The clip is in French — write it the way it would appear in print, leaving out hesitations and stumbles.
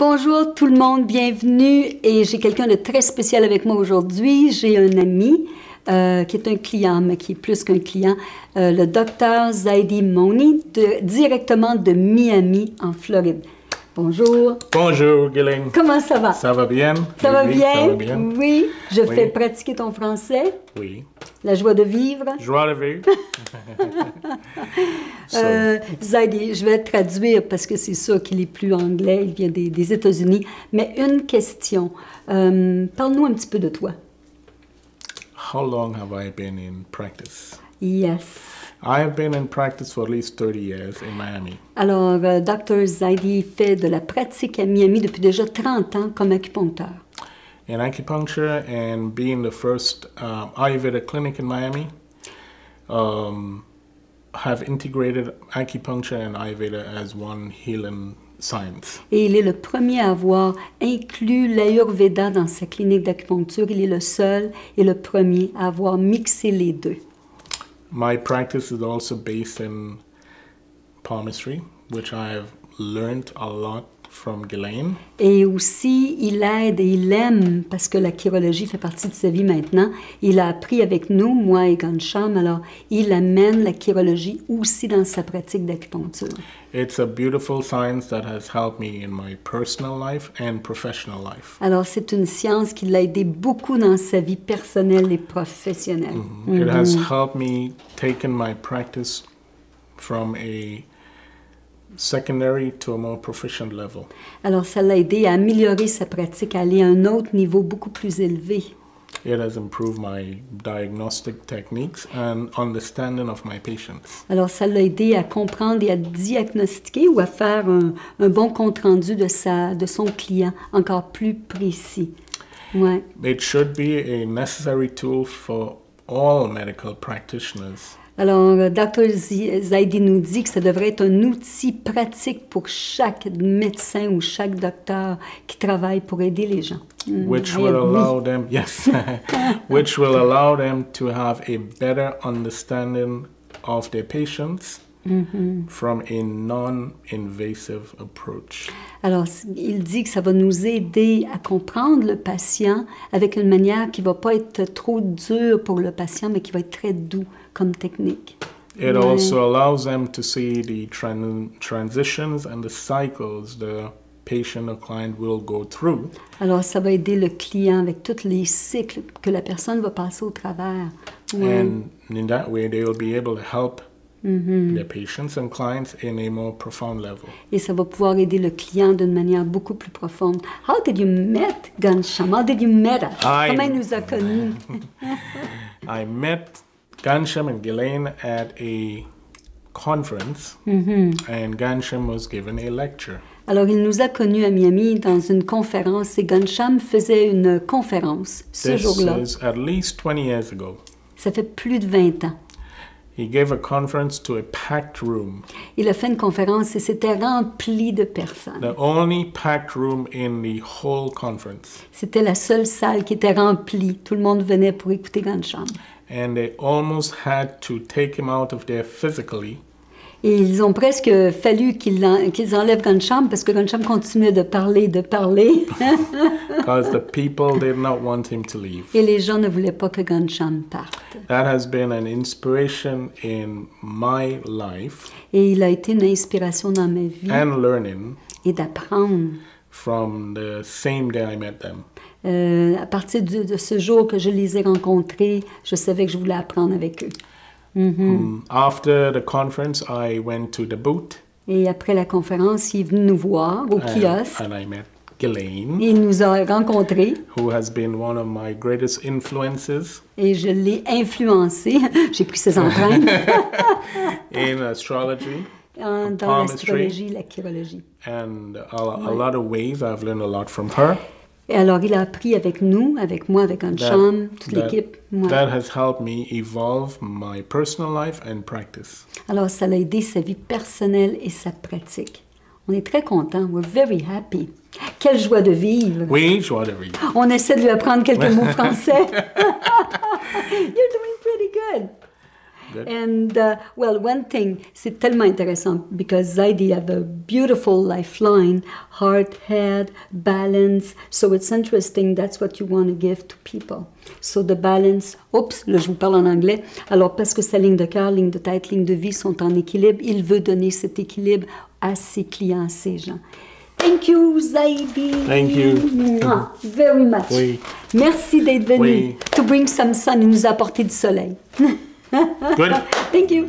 Bonjour tout le monde, bienvenue et j'ai quelqu'un de très spécial avec moi aujourd'hui. J'ai un ami qui est un client, mais qui est plus qu'un client, le docteur Zaidi Moni, directement de Miami en Floride. Bonjour. Bonjour, Ghislaine. Comment ça va? Ça va bien? Ça va bien? Ça va bien? Oui. Je fais pratiquer ton français. Oui. La joie de vivre. Joie de vivre. Zaidi, je vais traduire parce que c'est sûr qu'il est plus anglais, il vient des États-Unis. Mais une question. Parle-nous un petit peu de toi. How long have I been in practice? Yes. I have been in practice for at least 30 years in Miami. Alors, Dr. Zaidi fait de la pratique à Miami depuis déjà 30 ans comme acupuncteur. In acupuncture and being the first Ayurveda clinic in Miami, have integrated acupuncture and Ayurveda as one healing science. Et il est le premier à avoir inclus l'Ayurveda dans sa clinique d'acupuncture. Il est le seul et le premier à avoir mixé les deux. My practice is also based in palmistry, which I have learned a lot from Ghislaine. Et aussi, il aide et il aime, parce que la chirologie fait partie de sa vie maintenant, il a appris avec nous, moi et Ghansham, alors il amène la chirologie aussi dans sa pratique d'acupuncture. It's a beautiful science that has helped me in my personal life and professional life. Alors, c'est une science qui l'a aidé beaucoup dans sa vie personnelle et professionnelle. It has helped me take my practice from a secondary to a more proficient level. Alors, ça l'a aidé à améliorer sa pratique, à aller à un autre niveau beaucoup plus élevé. It has improved my diagnostic techniques and understanding of my patients. Alors, ça l'a aidé à comprendre et à diagnostiquer ou à faire un bon compte-rendu de son client encore plus précis. Ouais. It should be a necessary tool for all medical practitioners. Alors, Dr. Zaidi nous dit que ça devrait être un outil pratique pour chaque médecin ou chaque docteur qui travaille pour aider les gens. Which will allow them, yes, which will allow them to have a better understanding of their patients from a non-invasive approach. Alors, il dit que ça va nous aider à comprendre le patient avec une manière qui ne va pas être trop dure pour le patient, mais qui va être très doux comme technique. It also allows them to see the transitions and the cycles the patient or client will go through. Alors, ça va aider le client avec tous les cycles que la personne va passer au travers. And in that way, they will be able to help their patients and clients in a more profound level. Et ça va pouvoir aider le client d'une manière beaucoup plus profonde. How did you meet Ghansham? How did you meet us? Comment il nous a connus? I met Ghansham and Ghislaine at a conference, and Ghansham was given a lecture. Alors, il nous a connus à Miami dans une conférence et Ghansham faisait une conférence ce jour-là. This is at least 20 years ago. Ça fait plus de 20 ans. He gave a conference to a packed room. Il a fait une conférence et c'était rempli de personnes. The only packed room in the whole conference. C'était la seule salle qui était remplie. Tout le monde venait pour écouter Ghansham. And they almost had to take him out of there physically. Et ils ont presque fallu qu'ils enlèvent Ghansham parce que Ghansham continuait de parler. Because the people did not want him to leave. Et les gens ne voulaient pas que Ghansham parte. That has been an inspiration in my life. Et il a été une inspiration dans ma vie. And learning. Et d'apprendre. From the same day I met them. À partir de ce jour que je les ai rencontrés, je savais que je voulais apprendre avec eux. After the conference, I went to the booth. Et après la conférence, il est venu nous voir au kiosque. And I met Ghislaine. Et il nous a rencontrés. Who has been one of my greatest influences. Et je l'ai influencé. J'ai pris ses empreintes. In astrology. Dans l'astrologie, la chirologie. And a lot of ways I've learned a lot from her. Et alors, il a appris avec nous, avec moi, avec Ghansham, toute l'équipe. That has helped me evolve my personal life and practice. Alors, ça l'a aidé sa vie personnelle et sa pratique. On est très contents. We're very happy. Quelle joie de vivre. Oui, joie de vivre. On essaie de lui apprendre quelques mots français. You're doing pretty good. good. And, well, one thing, c'est tellement intéressant because Zaidi have a beautiful lifeline, heart, head, balance. So it's interesting, that's what you want to give to people. So the balance, oups, là je vous parle en anglais. Alors parce que sa ligne de cœur, ligne de tête, ligne de vie sont en équilibre, il veut donner cet équilibre à ses clients, à ses gens. Thank you, Zaidi. Thank you. Very much. Oui. Merci d'être venu. Oui. To bring some sun, il nous a apporté du soleil. Good. Thank you.